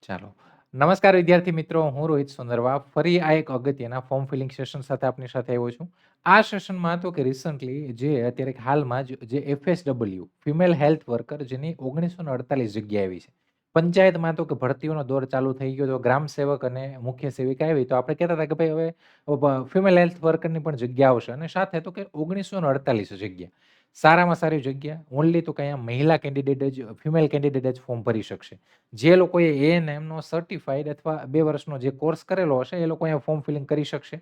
ચાલો. નમસ્કાર વિદ્યાર્થી મિત્રો, હું રોહિત સુંદરવા ફરી આ એક અગત્યના ફોર્મ ફિલિંગ સેશન સાથે આપની સાથે આવ્યો છું. આ સેશનમાં તો કે રિસન્ટલી જે અત્યારે હાલમાં જ જે FSW ફિમેલ હેલ્થ વર્કર જેની 1948 જગ્યા આવી છે. પંચાયતમાં તો કે ભરતીઓનો દોર ચાલુ થઈ ગયો તો ગ્રામ સેવક અને મુખ્ય સેવિકા આવી તો આપણે કહેતા હતા કે ભાઈ હવે ફિમેલ હેલ્થ વર્કરની પણ જગ્યા આવશે અને સાથે તો કે 1948 જગ્યા. સારામાં સારી જગ્યા ઓનલી તો કે અહીંયા મહિલા કેન્ડિડેટ જ ફિમેલ કેન્ડિડેટ જ ફોર્મ ભરી શકશે. જે લોકોએ એએનએમનો સર્ટિફાઈડ અથવા 2 વર્ષનો જે કોર્સ કરેલો હશે એ લોકો અહીંયા ફોર્મ ફિલિંગ કરી શકશે.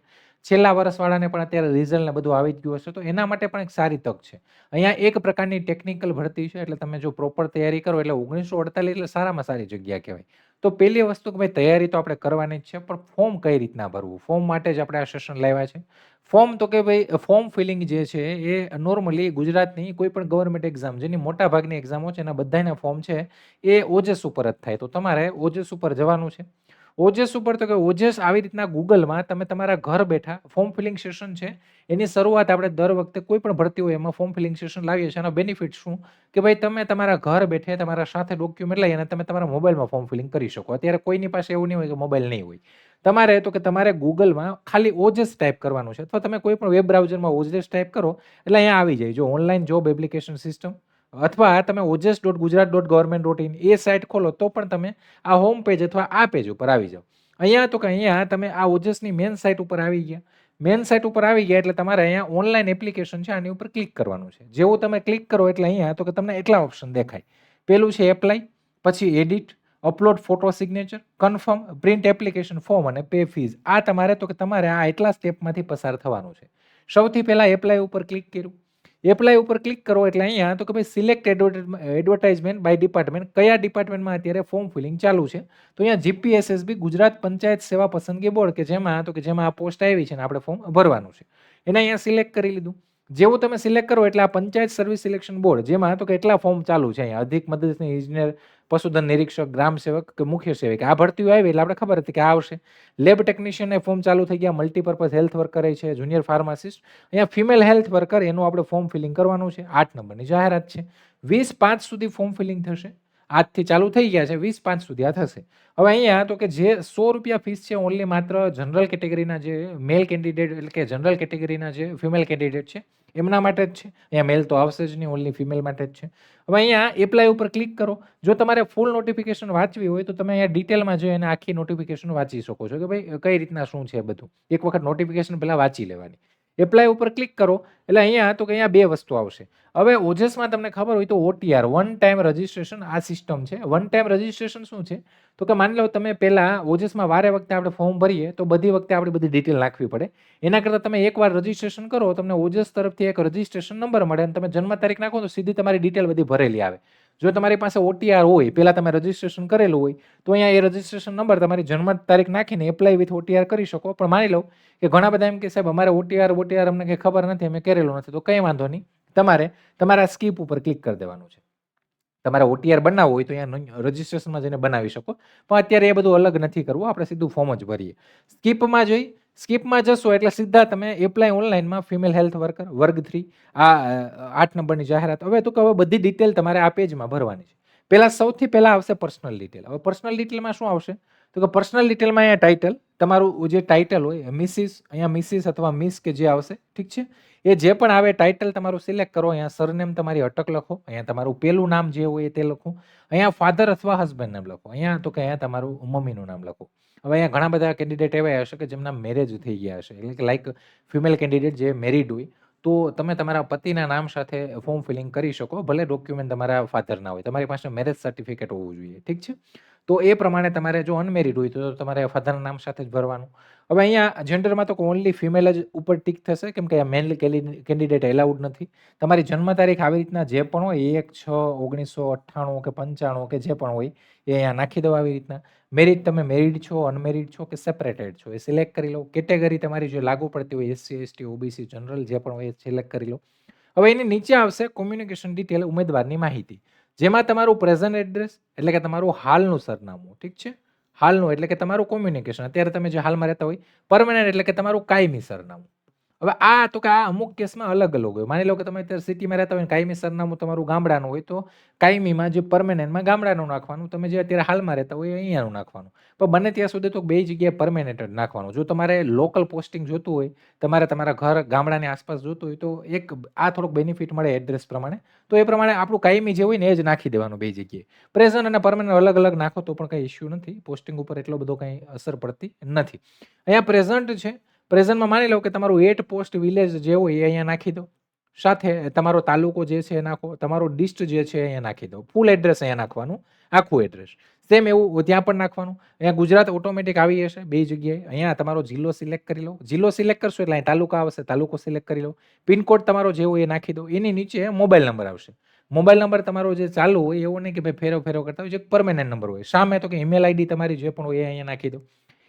છેલ્લા વર્ષવાળાને પણ અત્યારે રિઝલ્ટ ને બધું આવી જ ગયું હશે તો એના માટે પણ એક સારી તક છે. અહીંયા એક પ્રકારની ટેકનિકલ ભરતી છે એટલે તમે જો પ્રોપર તૈયારી કરો એટલે 1948 એટલે સારામાં સારી જગ્યા કહેવાય. તો પહેલી વસ્તુ કે ભાઈ તૈયારી તો આપણે કરવાની જ છે પણ ફોર્મ કઈ રીતના ભરવું? ફોર્મ માટે જ આપણે આ સેશન લાવ્યા છે. ફોર્મ તો કે ભાઈ ફોર્મ ફિલિંગ જે છે એ નોર્મલી ગુજરાતની કોઈ પણ ગવર્મેન્ટ એક્ઝામ જેની મોટા ભાગની એક્ઝામો છે એના બધાના ફોર્મ છે એ ઓજસ ઉપર જ થાય. તો તમારે ઓજસ ઉપર જવાનું છે. ઓજસ ઉપર તો કે ઓજસ આવી રીતના ગૂગલમાં તમે તમારા ઘર બેઠા ફોર્મ ફિલિંગ સેશન છે એની શરૂઆત આપણે દર વખતે કોઈ પણ ભરતી હોય એમાં ફોર્મ ફિલિંગ સેશન લાવીએ છીએ. એનો બેનિફિટ શું કે ભાઈ તમે તમારા ઘર બેઠે તમારા સાથે ડોક્યુમેન્ટ લઈ અને તમે તમારા મોબાઈલમાં ફોર્મ ફિલિંગ કરી શકો. અત્યારે કોઈની પાસે એવું નહીં હોય કે મોબાઈલ નહીં હોય. તમારે તો કે તમારે ગૂગલમાં ખાલી ઓજસ ટાઈપ કરવાનું છે અથવા તમે કોઈ પણ વેબ બ્રાઉઝરમાં ઓજસ ટાઈપ કરો એટલે અહીંયા આવી જાય. જો ઓનલાઈન જોબ એપ્લિકેશન સિસ્ટમ અથવા તમે ojas.gujarat.government.in એ સાઇટ ખોલો તો પણ તમે આ હોમ પેજ અથવા આ પેજ ઉપર આવી જાઓ. અહીંયા તો કે અહીંયા તમે આ ઓજસની મેન સાઇટ ઉપર આવી ગયા. મેન સાઇટ ઉપર આવી ગયા એટલે તમારે અહીંયા ઓનલાઈન એપ્લિકેશન છે આની ઉપર ક્લિક કરવાનું છે. જેવું તમે ક્લિક કરો એટલે અહીંયા તો કે તમને એટલા ઓપ્શન દેખાય. પહેલું છે એપ્લાય, પછી edit, upload photo signature, confirm, print application form અને પે ફીઝ. આ તમારે તો કે તમારે આ એટલા સ્ટેપમાંથી પસાર થવાનું છે. સૌથી પહેલા એપ્લાય ઉપર ક્લિક કર્યું. એપ્લાય ઉપર ક્લિક કરો એટલે અહીંયા તો કે ભાઈ સિલેક્ટ એડવર્ટાઇઝમેન્ટ બાય ડિપાર્ટમેન્ટ કયા ડિપાર્ટમેન્ટમાં અત્યારે ફોર્મ ફિલિંગ ચાલુ છે. તો અહીંયા જીપીએસએસબી ગુજરાત પંચાયત સેવા પસંદગી બોર્ડ કે જેમાં તો કે જેમાં આ પોસ્ટ આવી છે ને આપણે ફોર્મ ભરવાનું છે. એને અહીંયા સિલેક્ટ કરી લીધું. જેવું તમે સિલેક્ટ કરો એટલે આ પંચાયત સર્વિસ સિલેક્શન બોર્ડ જેમાં તો કેટલા ફોર્મ ચાલુ છે અહીંયા અધિક મદદની ઇજનેર, પશુધન નિરીક્ષક, ગ્રામ સેવક કે મુખ્ય સેવક આ ભરતીઓ આવી એટલે આપણે ખબર હતી કે આ આવશે. લેબ ટેકનિશિયન ફોર્મ ચાલુ થઈ ગયા, મલ્ટીપર્પઝ હેલ્થ વર્કર છે, જુનિયર ફાર્માસિસ્ટ. અહીંયા ફિમેલ હેલ્થ વર્કર એનું આપણે ફોર્મ ફિલિંગ કરવાનું છે. 8 નંબરની જાહેરાત છે. 20/5 સુધી ફોર્મ ફિલિંગ થશે. આજથી ચાલુ થઈ ગયા છે 20/5 સુધી આ થશે. હવે અહીંયા તો કે જે ₹100 ફીસ છે ઓનલી માત્ર જનરલ કેટેગરીના જે મેલ કેન્ડિડેટ એટલે કે જનરલ કેટેગરીના જે ફિમેલ કેન્ડિડેટ છે એમના માટે જ છે. અહીંયા મેલ તો આવશે જ નહીં, ઓનલી ફિમેલ માટે જ છે. હવે અહીંયા એપ્લાય ઉપર ક્લિક કરો. જો તમારે ફૂલ નોટિફિકેશન વાંચવી હોય તો તમે અહીંયા ડિટેલમાં જઈ અને આખી નોટિફિકેશન વાંચી શકો છો કે ભાઈ કઈ રીતના શું છે બધું. એક વખત નોટિફિકેશન પહેલાં વાંચી લેવાની. એપ્લાય ઉપર ક્લિક કરો એટલે અહીંયા તો કે અહીંયા 2 વસ્તુ આવશે. હવે ઓજસમાં તમને ખબર હોય તો OTR વન ટાઈમ રજિસ્ટ્રેશન આ સિસ્ટમ છે. વન ટાઈમ રજિસ્ટ્રેશન શું છે તો કે માની લો તમે પહેલાં ઓજસમાં વારે વખતે આપણે ફોર્મ ભરીએ તો બધી વખતે આપણે બધી ડિટેલ નાખવી પડે. એના કરતાં તમે એકવાર રજિસ્ટ્રેશન કરો તમને ઓજસ તરફથી એક રજિસ્ટ્રેશન નંબર મળે અને તમે જન્મ તારીખ નાખો તો સીધી તમારી ડિટેલ બધી ભરેલી આવે. જો તમારી પાસે OTR હોય પહેલાં તમે રજિસ્ટ્રેશન કરેલું હોય તો અહીંયા એ રજિસ્ટ્રેશન નંબર તમારી જન્મ તારીખ નાખીને એપ્લાય વિથ OTR કરી શકો. પણ માની લો કે ઘણા બધા એમ કે સાહેબ અમારે OTR અમને કંઈ ખબર નથી, અમે કરેલું નથી, તો કંઈ વાંધો નહીં. તમારે તમારા સ્કીપ ઉપર ક્લિક કરી દેવાનું છે. તમારે OTR બનાવવું હોય તો અહીંયા રજિસ્ટ્રેશનમાં જઈને બનાવી શકો. પણ અત્યારે એ બધું અલગ નથી કરવું, આપણે સીધું ફોર્મ જ ભરીએ. સ્કીપમાં જશો એટલે સીધા તમે એપ્લાય ઓનલાઈનમાં ફિમેલ હેલ્થ વર્કર વર્ગ 3 આ 8 નંબરની જાહેરાત. હવે તો કે હવે બધી ડિટેલ તમારે આ પેજમાં ભરવાની છે. સૌથી પહેલાં આવશે પર્સનલ ડિટેલ. હવે પર્સનલ ડિટેલમાં શું આવશે તો કે પર્સનલ ડિટેલમાં અહીંયા ટાઇટલ, તમારું જે ટાઇટલ હોય મિસિસ અથવા મિસ કે જે આવશે, ઠીક છે. એ જે પણ આવે ટાઇટલ તમારું સિલેક્ટ કરો. અહીંયા સરનેમ તમારી અટક લખો. અહીંયા તમારું પહેલું નામ જે હોય તે લખો. અહીંયા ફાધર અથવા હસબન્ડ નામ લખો. અહીંયા તો કે અહીંયા તમારું મમ્મીનું નામ લખો. હવે અહીંયા ઘણા બધા કેન્ડિડેટ એવા હશે કે જેમના મેરેજ થઈ ગયા હશે એટલે કે લાઈક ફિમેલ કેન્ડિડેટ જે મેરિડ હોય તો તમે તમારા પતિના નામ સાથે ફોર્મ ફિલિંગ કરી શકો. ભલે ડોક્યુમેન્ટ તમારા ફાધરના હોય, તમારી પાસે મેરેજ સર્ટિફિકેટ હોવું જોઈએ, ઠીક છે. તો એ પ્રમાણે તમારે જો અનમેરિડ હોય તો તમારે ફાધરના નામ સાથે જ ભરવાનું. હવે અહીંયા જેન્ડરમાં તો ઓનલી ફિમેલ જ ઉપર ટિક થશે કેમ કે મેલ કેન્ડિડેટ એલાઉડ નથી. તમારી જન્મ તારીખ આવી રીતના જે પણ હોય 1/6/1998 કે 95 કે જે પણ હોય એ અહીંયા નાખી દો આવી રીતના. તમે મેરિડ છો, અનમેરિડ છો કે સેપરેટેડ છો એ સિલેક્ટ કરી લો. કેટેગરી તમારી જે લાગુ પડતી હોય SC ST OBC જનરલ જે પણ હોય એ સિલેક્ટ કરી લો. હવે એની નીચે આવશે કોમ્યુનિકેશન ડિટેલ, ઉમેદવારની માહિતી, જેમાં તમારું પ્રેઝન્ટ એડ્રેસ એટલે કે તમારું હાલનું સરનામું, ઠીક છે. હાલનું એટલે કે તમારું કોમ્યુનિકેશન અત્યારે તમે જે હાલમાં રહેતા હોય. પરમેનન્ટ એટલે કે તમારું કાયમી સરનામું. હવે આ તો કે આ અમુક કેસમાં અલગ-અલગ હોય. માની લો કે તમે અત્યારે સિટીમાં રહેતા હોય ને કાયમી સરનામું તમારું ગામડાનું હોય, તો કાયમીમાં જે પરમેનન્ટમાં ગામડાનું નાખવાનું. તમે જે અત્યારે હાલમાં રહેતા હોય એ અહીંયાનું નાખવાનું. પણ બને ત્યાં સુધી તો બેય જગ્યાએ પરમેનન્ટ જ નાખવાનું. જો તમારે લોકલ પોસ્ટિંગ જોતું હોય, તમારે તમારા ઘર ગામડાની આસપાસ જોતું હોય, તો એક આ થોડોક બેનિફિટ મળે એડ્રેસ પ્રમાણે. તો એ પ્રમાણે આપણું કાયમી જે હોય ને એ જ નાખી દેવાનું બેય જગ્યાએ. પ્રેઝન્ટ અને પરમેનન્ટ અલગ-અલગ નાખો તો પણ કંઈ ઇશ્યુ નથી. પોસ્ટિંગ ઉપર એટલો બધો કંઈ અસર પડતી નથી. અહીંયા પ્રેઝન્ટ છે. પ્રેઝન્ટમાં માની લો કે તમારું એટ પોસ્ટ વિલેજ જે હોય એ અહીંયા નાખી દો. સાથે તમારો તાલુકો જે છે એ નાખો. તમારો ડિસ્ટ્રિક્ટ જે છે એ અહીંયા નાખી દો. ફૂલ એડ્રેસ અહીંયા નાખવાનું, આખું એડ્રેસ. સેમ એવું ત્યાં પણ નાખવાનું. અહીંયા ગુજરાત ઓટોમેટિક આવી જશે બેય જગ્યાએ. અહીંયા તમારો જિલ્લો સિલેક્ટ કરી લો. જિલ્લો સિલેક્ટ કરશો એટલે અહીં તાલુકા આવશે, તાલુકો સિલેક્ટ કરી લો. પિનકોડ તમારો જે હોય એ નાખી દો. એની નીચે મોબાઈલ નંબર આવશે. મોબાઈલ નંબર તમારો જે ચાલુ હોય એવો નહીં કે ભાઈ ફેરો કરતા હોય, જે પરમેનન્ટ નંબર હોય. સામે તો કે ઈમેલ આઈડી તમારી જે પણ હોય એ અહીંયા નાખી દો.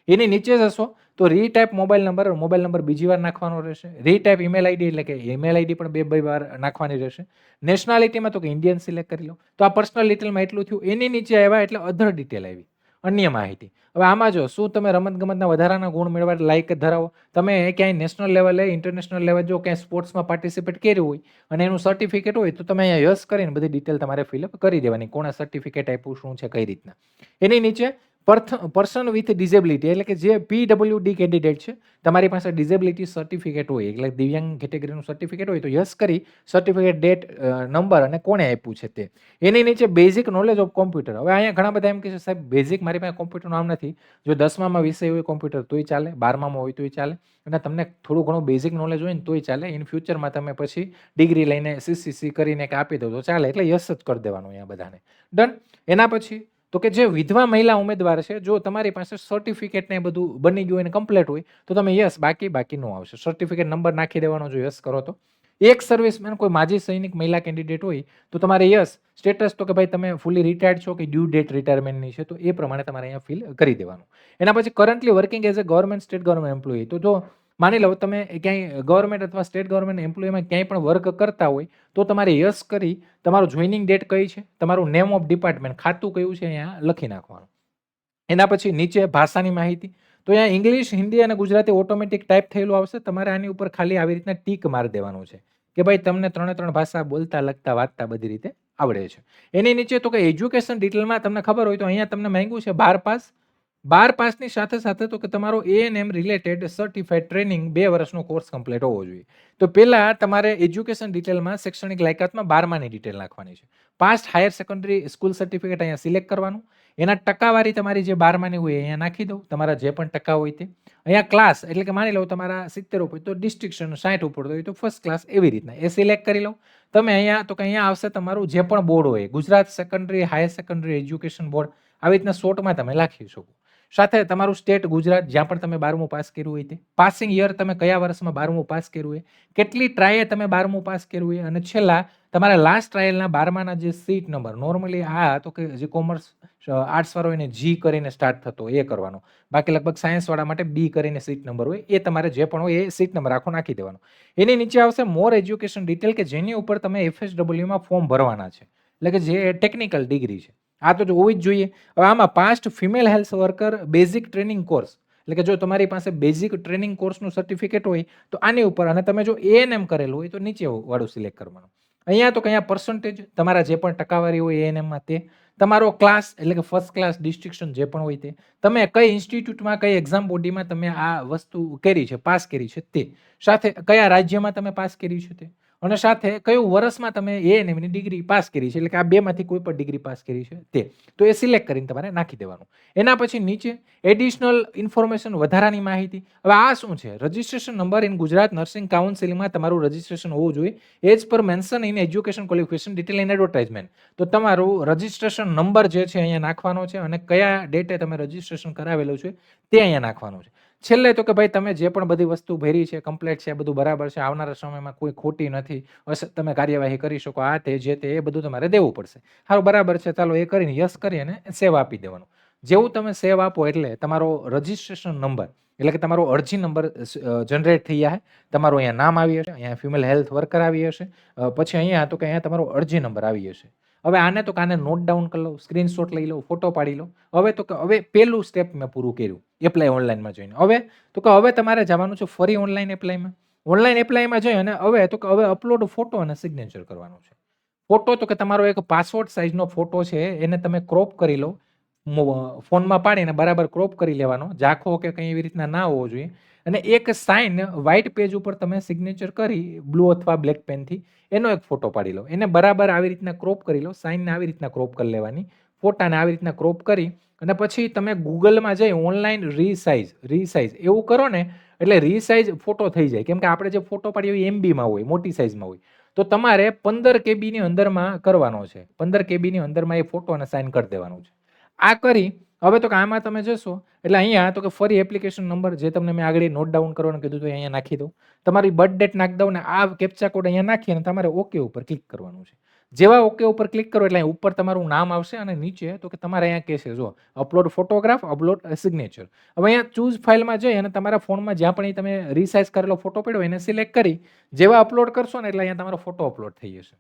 એની નીચે જશો તો રીટાઈપ મોબાઈલ નંબર બીજી વાર નાખવાનો રહેશે. રીટાઈપ ઈમેલ આઈડી એટલે કે ઈમેલ આઈડી પણ બે વાર નાખવાની રહેશે. નેશનાલિટીમાં તો કે ઇન્ડિયન સિલેક્ટ કરી લો. તો આ પર્સનલ ડિટેલમાં એટલું થયું. એની નીચે આવ્યા એટલે અધર ડિટેલ આવી, અન્ય માહિતી. હવે આમાં જો શું તમે રમતગમતના વધારાના ગુણ મેળવવા લાયક ધરાવો, તમે ક્યાંય નેશનલ લેવલે, ઇન્ટરનેશનલ લેવલ જો ક્યાંય સ્પોર્ટ્સમાં પાર્ટિસિપેટ કર્યું હોય અને એનું સર્ટિફિકેટ હોય તો તમે અહીંયા યસ કરીને બધી ડિટેલ તમારે ફિલઅપ કરી દેવાની. કોણે સર્ટિફિકેટ આપ્યું, શું છે, કઈ રીતના. એની નીચે પર્સન વિથ ડિઝેબિલિટી એટલે કે જે PWD કેન્ડિડેટ છે, તમારી પાસે ડિઝેબિલિટી સર્ટિફિકેટ હોય એટલે દિવ્યાંગ કેટેગરીનું સર્ટિફિકેટ હોય તો યસ કરી સર્ટિફિકેટ ડેટ, નંબર અને કોણે આપ્યું છે તે. એની નીચે બેઝિક નોલેજ ઓફ કોમ્પ્યુટર. હવે અહીંયા ઘણા બધા એમ કહે છે સાહેબ બેઝિક મારી પાસે કોમ્પ્યુટરનું નામ નથી. જો 10મામાં વિષય હોય કોમ્પ્યુટર તોય ચાલે, 12મામાં હોય તોય ચાલે, અને તમને થોડું ઘણું બેઝિક નોલેજ હોય ને તોય ચાલે. ઇન ફ્યુચરમાં તમે પછી ડિગ્રી લઈને CCC કરીને આપી દો તો ચાલે. એટલે યસ જ કરી દેવાનું અહીંયા બધાને. ડન. એના પછી તો કે જે વિધવા મહિલા ઉમેદવાર છે, જો તમારી પાસે સર્ટિફિકેટ ને બધું બની ગયું અને કમ્પ્લીટ હોય તો તમે યસ, બાકી નો આવશે. સર્ટિફિકેટ નંબર નાખી દેવાનો જો યસ કરો તો. એક સર્વિસમેન કોઈ માજી સૈનિક મહિલા કેન્ડિડેટ હોય તો તમારે યસ. સ્ટેટસ તો કે ભાઈ તમે ફૂલી રિટાયર્ડ છો કે ડ્યુ ડેટ રિટાયરમેન્ટની છે તો એ પ્રમાણે તમારે અહીંયા ફિલ કરી દેવાનું. એના પછી currently working as a government, state government employee. તો જો માની લો તમે ક્યાંય ગવર્મેન્ટ અથવા સ્ટેટ ગવર્મેન્ટ એમ્પ્લોયીમાં ક્યાંય પણ વર્ક કરતા હોય તો તમારે યસ કરી તમારું જોઈનિંગ ડેટ કઈ છે, તમારું નેમ ઓફ ડિપાર્ટમેન્ટ, ખાતું કયું છે અહીંયા લખી નાખવાનું. એના પછી નીચે ભાષાની માહિતી. તો અહીંયા ઇંગ્લિશ, હિન્દી અને ગુજરાતી ઓટોમેટિક ટાઈપ થયેલું આવશે. તમારે આની ઉપર ખાલી આવી રીતના ટીક મારી દેવાનું છે કે ભાઈ તમને 3 ભાષા બોલતા, લખતા, વાંચતા બધી રીતે આવડે છે. એની નીચે તો કે એજ્યુકેશન ડિટેલમાં તમને ખબર હોય તો અહીંયા તમને માંગ્યું છે 12 પાસ. 12 પાસની સાથે તો કે તમારો A&M રિલેટેડ સર્ટિફાઈડ ટ્રેનિંગ 2 વર્ષનો કોર્સ કમ્પ્લીટ હોવો જોઈએ. તો પહેલા તમારે એજ્યુકેશન ડિટેલમાં શૈક્ષણિક લાયકાતમાં 12માની ડિટેલ નાખવાની છે. Past higher secondary school certificate અહીંયા સિલેક્ટ કરવાનું. એના ટકાવારી તમારી જે 12માની હોય અહીંયા નાખી દો, તમારા જે પણ ટકા હોય તે. અહીંયા ક્લાસ એટલે કે માની લો તમારા 70 ઉપર તો ડિસ્ટિંક્શન, 60 ઉપર હોય તો ફર્સ્ટ ક્લાસ, એવી રીતના એ સિલેક્ટ કરી લો. તમે અહીંયા તો કે અહીંયા આવશે તમારું જે પણ બોર્ડ હોય, Gujarat secondary higher secondary education board, આવી રીતના શોર્ટમાં તમે લખી શકો. સાથે તમારું સ્ટેટ ગુજરાત, જ્યાં પણ તમે 12મું પાસ કર્યું હોય તે. પાસિંગ યર તમે કયા વર્ષમાં 12મું પાસ કર્યું હોય, કેટલી ટ્રાયે તમે 12મું પાસ કર્યું હોય, અને છેલ્લા તમારા લાસ્ટ ટ્રાયલના 12માના જે સીટ નંબર. નોર્મલી આ તો કે જે કોમર્સ આર્ટ્સ વાળો એને G કરીને સ્ટાર્ટ થતો એ કરવાનો. બાકી લગભગ સાયન્સ વાળા માટે B કરીને સીટ નંબર હોય. એ તમારે જે પણ હોય એ સીટ નંબર આખો નાખી દેવાનો. એની નીચે આવશે મોર એજ્યુકેશન ડિટેલ કે જેની ઉપર તમે FSWમાં ફોર્મ ભરવાના છે, એટલે કે જે ટેકનિકલ ડિગ્રી છે. આ તો હોવી જ જોઈએ. હવે આમાં past female health worker basic training course, એટલે કે જો તમારી પાસે બેઝિક ટ્રેનિંગ કોર્સનું સર્ટિફિકેટ હોય તો આની ઉપર, અને તમે જો A&M કરેલું હોય તો નીચે વાળું સિલેક્ટ કરવાનું. અહીંયા તો કયા પર્સન્ટેજ તમારા જે પણ ટકાવારી હોય A&Mમાં તે, તમારો ક્લાસ એટલે કે ફર્સ્ટ ક્લાસ, ડિસ્ટિંક્શન જે પણ હોય તે, તમે કઈ ઇન્સ્ટિટ્યૂટમાં, કઈ એક્ઝામ બોડીમાં તમે આ વસ્તુ કરી છે, પાસ કરી છે તે, સાથે કયા રાજ્યમાં તમે પાસ કરી છે તે, અને સાથે કયું વર્ષમાં તમે A&Mની ડિગ્રી પાસ કરી છે, એટલે કે આ બેમાંથી કોઈ પણ ડિગ્રી પાસ કરી છે તે. તો એ સિલેક્ટ કરીને તમારે નાખી દેવાનું. એના પછી નીચે એડિશનલ ઇન્ફોર્મેશન, વધારાની માહિતી. હવે આ શું છે? Registration number in Gujarat nursing કાઉન્સિલમાં તમારું રજિસ્ટ્રેશન હોવું જોઈએ as per mention in education qualification detail in advertisement. તો તમારું રજિસ્ટ્રેશન નંબર જે છે અહીંયા નાખવાનો છે, અને કયા ડેટે તમે રજિસ્ટ્રેશન કરાવેલું છે તે અહીંયા નાખવાનું છે. છેલ્લે તો કે ભાઈ તમે જે પણ બધી વસ્તુ ભરી છે, કમ્પ્લીટ છે, બધું બરાબર છે, આવનારા સમયમાં કોઈ ખોટી નથી, તમે કાર્યવાહી કરી શકો, આ તે જે તે એ બધું તમારે દેવું પડશે. સારું, બરાબર છે, ચાલો એ કરીને યસ કરી અને સેવ આપી દેવાનું. જેવું તમે સેવ આપો એટલે તમારો રજિસ્ટ્રેશન નંબર એટલે કે તમારો અરજી નંબર જનરેટ થઈ જાય. તમારું અહીંયા નામ આવી હશે, અહીંયા ફિમેલ હેલ્થ વર્કર આવી હશે, પછી અહીંયા તો કે અહીંયા તમારો અરજી નંબર આવી હશે. હવે આને તો કાને નોટ ડાઉન કરી લો, સ્ક્રીનશોટ લઈ લો, ફોટો પાડી લો. હવે તો કે હવે પહેલું સ્ટેપ મેં પૂરું કર્યું એપ્લાય ઓનલાઈનમાં જોઈને. હવે તો કે હવે તમારે જવાનું છે ફરી ઓનલાઈન એપ્લાયમાં. ઓનલાઈન એપ્લાયમાં જઈ અને હવે તો કે હવે અપલોડ ફોટો અને સિગ્નેચર કરવાનું છે. ફોટો તો કે તમારો એક પાસપોર્ટ સાઈઝનો ફોટો છે એને તમે ક્રોપ કરી લો. ફોનમાં પાડીને બરાબર ક્રોપ કરી લેવાનો. ઝાંખો કે કંઈ એવી રીતના ના હોવો જોઈએ. અને એક સાઈન વ્હાઈટ પેજ ઉપર તમે સિગ્નેચર કરી બ્લુ અથવા બ્લેક પેનથી એનો એક ફોટો પાડી લો. એને બરાબર આવી રીતના ક્રોપ કરી લો. સાઈનને આવી રીતના ક્રોપ કરી લેવાની. ફોટાને આવી રીતના ક્રોપ કરી અને પછી તમે ગૂગલમાં જઈ ઓનલાઈન રીસાઈઝ એવું કરો ને એટલે રીસાઈઝ ફોટો થઈ જાય. કેમ કે આપણે જે ફોટો પાડીએ એ MBમાં હોય, મોટી સાઈઝમાં હોય. તો તમારે 15 કેબીની અંદરમાં કરવાનો છે. 15 કેબીની અંદરમાં એ ફોટો અને સાઈન કરી દેવાનું છે. આ કરી હવે તો કે આમાં તમે જશો એટલે અહીંયા તો કે ફરી એપ્લિકેશન નંબર જે તમને મેં આગળ નોટ ડાઉન કરવાનું કીધું તો અહીંયા નાખી દઉં. તમારી બર્થ ડેટ નાખી દઉં ને આ કેપ્ચા કોડ અહીંયા નાખી અને તમારે ઓકે ઉપર ક્લિક કરવાનું છે. જેવા ઓકે ઉપર ક્લિક કરો એટલે ઉપર તમારું નામ આવશે અને નીચે તો કે તમારે અહીંયા કહેશે જો અપલોડ ફોટોગ્રાફ, અપલોડ સિગ્નેચર. હવે અહીંયા ચૂઝ ફાઇલમાં જઈ અને તમારા ફોનમાં જ્યાં પણ તમે રીસાઇઝ કરેલો ફોટો પડ્યો એને સિલેક્ટ કરી જેવા અપલોડ કરશો ને એટલે અહીંયા તમારો ફોટો અપલોડ થઈ જશે.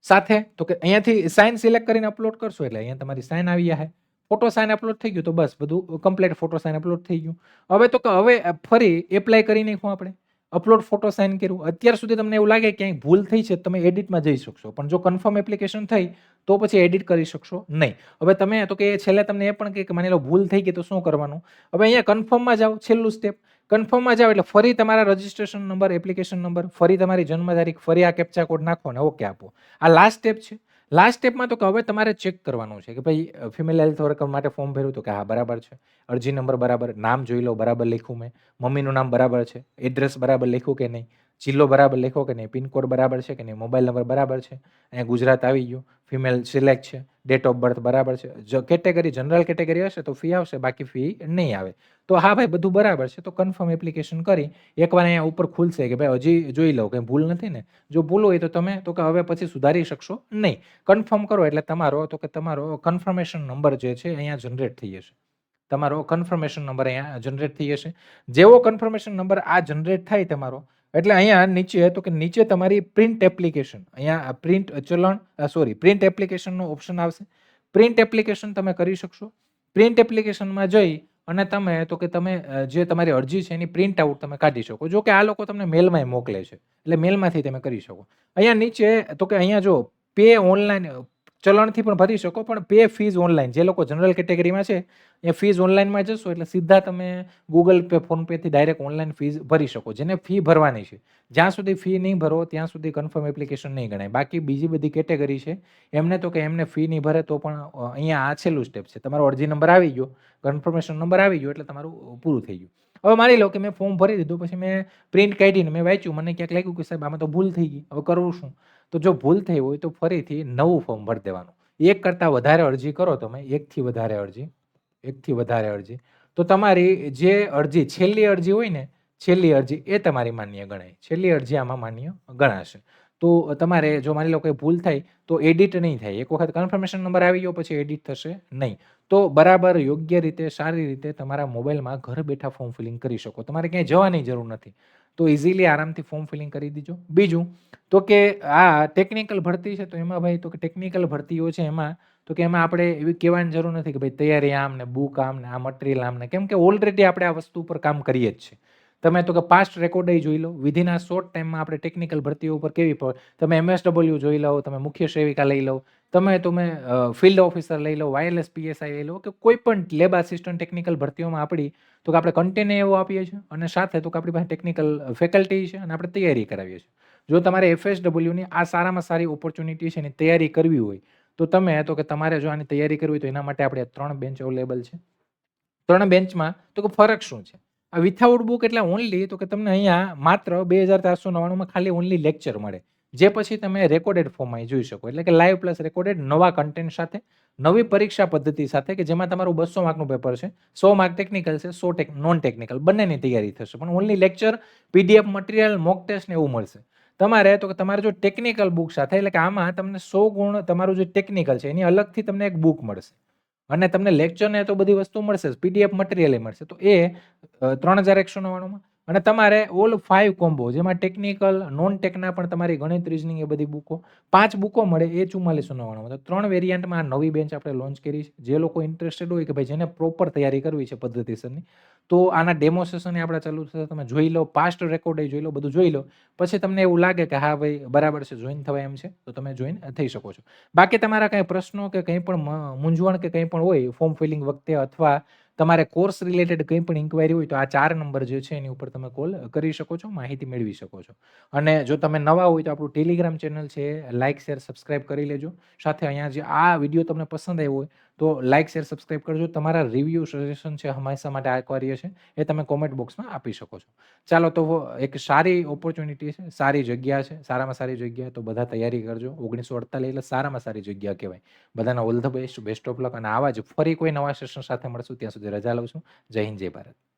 સાથે તો કે અહીંયાથી સાઇન સિલેક્ટ કરીને અપલોડ કરશો એટલે અહીંયા તમારી સાઇન આવી જશે. ફોટો સાઇન અપલોડ થઈ ગયું તો બસ બધું કમ્પ્લીટ ફોટો સાઇન અપલોડ થઈ ગયું. હવે તો કે હવે ફરી એપ્લાય કરી નાખું આપણે. અપલોડ ફોટો સાઇન કર્યું. અત્યાર સુધી તમને એવું લાગે ક્યાંય ભૂલ થઈ છે તમે એડિટમાં જઈ શકશો. પણ જો કન્ફર્મ એપ્લિકેશન થઈ તો પછી એડિટ કરી શકશો નહીં. હવે તમે તો કે છેલ્લે તમને એ પણ કે માની લો ભૂલ થઈ ગઈ તો શું કરવાનું? હવે અહીંયા કન્ફર્મમાં જાઓ, છેલ્લું સ્ટેપ. કન્ફર્મમાં જાઓ એટલે ફરી તમારા રજિસ્ટ્રેશન નંબર, એપ્લિકેશન નંબર, ફરી તમારી જન્મ તારીખ, ફરી આ કેપ્ચા કોડ નાખો ને ઓકે આપો. આ લાસ્ટ સ્ટેપ છે. લાસ્ટ સ્ટેપમાં તો કે હવે તમારે ચેક કરવાનું છે કે ભાઈ ફિમેલ હેલ્થ વર્કર માટે ફોર્મ ભર્યું તો કે હા બરાબર છે. અરજી નંબર બરાબર, નામ જોઈ લો બરાબર લખ્યું મેં, મમ્મીનું નામ બરાબર છે, એડ્રેસ બરાબર લખ્યું કે નહીં, જિલ્લો બરાબર લખ્યો કે નહીં, પિનકોડ બરાબર છે કે નહીં, મોબાઈલ નંબર બરાબર છે, અહીંયા ગુજરાત આવી ગયું, ફિમેલ સિલેક્ટ છે, ડેટ ઓફ બર્થ બરાબર છે. જો કેટેગરી જનરલ કેટેગરી હશે તો ફી આવશે, બાકી ફી નહીં આવે. તો હા ભાઈ બધું બરાબર છે તો કન્ફર્મ એપ્લિકેશન કરી એકવાર અહીંયા ઉપર ખુલશે કે ભાઈ હજી જોઈ લો કંઈ ભૂલ નથી ને. જો ભૂલ હોય તો તમે તો કે હવે પછી સુધારી શકશો નહીં. કન્ફર્મ કરો એટલે તમારો તો કે તમારો કન્ફર્મેશન નંબર જે છે અહીંયા જનરેટ થઈ જશે. તમારો કન્ફર્મેશન નંબર અહીંયા જનરેટ થઈ જશે. જેવો કન્ફર્મેશન નંબર આ જનરેટ થાય તમારો એટલે અહીંયા નીચે તો કે નીચે તમારી પ્રિન્ટ એપ્લિકેશન અહીંયા પ્રિન્ટ એપ્લિકેશનનો ઓપ્શન આવશે. પ્રિન્ટ એપ્લિકેશન તમે કરી શકશો. પ્રિન્ટ એપ્લિકેશનમાં જઈ અને તમે તો કે તમે જે તમારી અરજી છે એની પ્રિન્ટ આઉટ તમે કાઢી શકો. જો કે આ લોકો તમને મેલમાં મોકલે છે એટલે મેલમાંથી તમે કરી શકો. અહીંયા નીચે તો કે અહીંયા જો પે ઓનલાઈન ચલણથી પણ ભરી શકો પણ પે ફીઝ ઓનલાઈન. જે લોકો જનરલ કેટેગરીમાં છે એ ફીઝ ઓનલાઈનમાં જશો એટલે સીધા તમે ગૂગલ પે, ફોન પેથી ડાયરેક્ટ ઓનલાઈન ફીઝ ભરી શકો. જેને ફી ભરવાની છે જ્યાં સુધી ફી નહીં ભરો ત્યાં સુધી કન્ફર્મ એપ્લિકેશન નહીં ગણાય. બાકી બીજી બધી કેટેગરી છે એમને તો કે એમને ફી નહીં ભરે તો પણ અહીંયા આ છેલ્લું સ્ટેપ છે. તમારો અરજી નંબર આવી ગયો, કન્ફર્મેશન નંબર આવી ગયો એટલે તમારું પૂરું થઈ ગયું. હવે માની લો કે મેં ફોર્મ ભરી દીધું, પછી મેં પ્રિન્ટ કાઢીને મેં વાંચ્યું, મને ક્યાંક લાગ્યું કે સાહેબ આમાં તો ભૂલ થઈ ગઈ, હવે કરવું શું? તો જો ભૂલ થઈ હોય તો ફરીથી નવું ફોર્મ ભરી દેવાનું. એક કરતાં વધારે અરજી કરો તમે, એકથી વધારે અરજી તો તમારી જે અરજી છેલ્લી અરજી હોય ને છેલ્લી અરજી એ તમારી માન્ય ગણાય. છેલ્લી અરજી આમાં માન્ય ગણાશે. તો તમારે જો માની લો કે ભૂલ થાય તો એડિટ નહીં થાય. એક વખત કન્ફર્મેશન નંબર આવી ગયો પછી એડિટ થશે નહીં. તો બરાબર યોગ્ય રીતે સારી રીતે તમારા મોબાઈલમાં ઘર બેઠા ફોર્મ ફિલિંગ કરી શકો. તમારે ક્યાંય જવાની જરૂર નથી. તો ઇઝીલી આરામથી ફોર્મ ફિલિંગ કરી દીજો. બીજું તો કે આ ટેકનિકલ ભરતી છે તો એમાં ભાઈ તો કે ટેકનિકલ ભરતીઓ છે એમાં તો કે એમાં આપણે એવી કહેવાની જરૂર નથી કે ભાઈ તૈયારી આમ ને બુક આમ ને આ મટીરિયલ આમ ને. કેમ કે ઓલરેડી આપણે આ વસ્તુ ઉપર કામ કરીએ જ છે. તમે તો કે પાસ્ટ રેકોર્ડ જોઈ લો. વિધિન આ શોર્ટ ટાઈમમાં આપણે ટેકનિકલ ભરતીઓ ઉપર કેવી તમે MSW જોઈ લો, તમે મુખ્ય સેવિકા લઈ લો, તમે ફિલ્ડ ઓફિસર લઈ લો, વાયરલેસ PSI લઈ લો કે કોઈ પણ લેબ આસિસ્ટન્ટ ટેકનિકલ ભરતીઓમાં આપણી તો કે આપણે કન્ટેન્ટ એવું આપીએ છીએ અને સાથે તો કે આપણી પાસે ટેકનિકલ ફેકલ્ટી છે અને આપણે તૈયારી કરાવીએ છીએ. જો તમારે FSWની આ સારામાં સારી ઓપોર્ચ્યુનિટી છે એની તૈયારી કરવી હોય તો તમે તો કે તમારે જો આની તૈયારી કરવી હોય તો એના માટે આપણે 3 બેન્ચ અવેલેબલ છે. 3 બેન્ચમાં તો કે ફરક શું છે? આ વિથઆઉટ બુક એટલે ઓનલી તો કે તમને અહીંયા માત્ર 2499માં ખાલી ઓનલી લેક્ચર મળે. જે પછી તમે રેકોર્ડેડ ફોર્મમાં જોઈ શકો. એટલે કે લાઈવ પ્લસ રેકોર્ડેડ નવા કન્ટેન્ટ સાથે, નવી પરીક્ષા પદ્ધતિ સાથે કે જેમાં તમારું 200 માર્કનું પેપર છે, 100 માર્ક ટેકનિકલ છે, 100 નોન ટેકનિકલ બંનેની તૈયારી થશે. પણ only lecture, PDF material, mock test ને એવું મળશે. તમારે તો કે તમારે જો ટેકનિકલ બુક સાથે એટલે કે આમાં તમને 100 ગુણ તમારું જે ટેકનિકલ છે એની અલગથી તમને એક બુક મળશે અને તમને લેક્ચર ને તો બધી વસ્તુ મળશે, PDF મટીરિયલ મળશે. તો એ 3199માં અને તમારે ઓલ 5 કોમ્બો જેમાં ટેકનિકલ, નોન ટેકના પણ તમારી ગણિત, રીઝનિંગ એ બધી બુકો 5 બુકો મળે એ 4499માં. તો 3 વેરિયન્ટમાં નવી બેન્ચ આપણે લોન્ચ કરી છે. જે લોકો ઇન્ટરેસ્ટેડ હોય કે ભાઈ જેને પ્રોપર તૈયારી કરવી છે પદ્ધતિસરની તો આના ડેમો સેશન એ આપણા ચાલુ થશે. તમે જોઈ લો, પાસ્ટ રેકોર્ડ જોઈ લો, બધું જોઈ લો. પછી તમને એવું લાગે કે હા ભાઈ બરાબર છે, જોઈન થવાય એમ છે, તો તમે જોઈન થઈ શકો છો. બાકી તમારા કાંઈ પ્રશ્નો કે કંઈ પણ મૂંઝવણ કે કંઈ પણ હોય ફોર્મ ફિલિંગ વખતે, અથવા તમારે કોર્સ રિલેટેડ કંઈ પણ ઇન્ક્વાયરી હોય, તો આ 4 નંબર જે છે એની ઉપર તમે કોલ કરી શકો છો, માહિતી મેળવી શકો છો. અને જો તમે નવા હોય તો આપણું ટેલિગ્રામ ચેનલ છે, લાઈક, શેર, સબસ્ક્રાઇબ કરી લેજો. સાથે અહીંયા જે આ વિડીયો તમને પસંદ આવ્યો હોય તો લાઈક, શેર, સબસ્ક્રાઇબ કરજો. તમારા રિવ્યુ, સજેશન છે હંમેશા માટે આભારી છે, એ તમે કોમેન્ટ બોક્સમાં આપી શકો છો. ચાલો, તો એક સારી ઓપોર્ચ્યુનિટી છે, સારી જગ્યા છે, સારામાં સારી જગ્યા, તો બધા તૈયારી કરજો. 1948 એટલે સારામાં સારી જગ્યા કહેવાય. બધાને all the best, best of luck. અને આવા જ ફરી કોઈ નવા સેશન સાથે મળશું. ત્યાં સુધી રજા લઉં છું. જય હિન્દ, જય ભારત.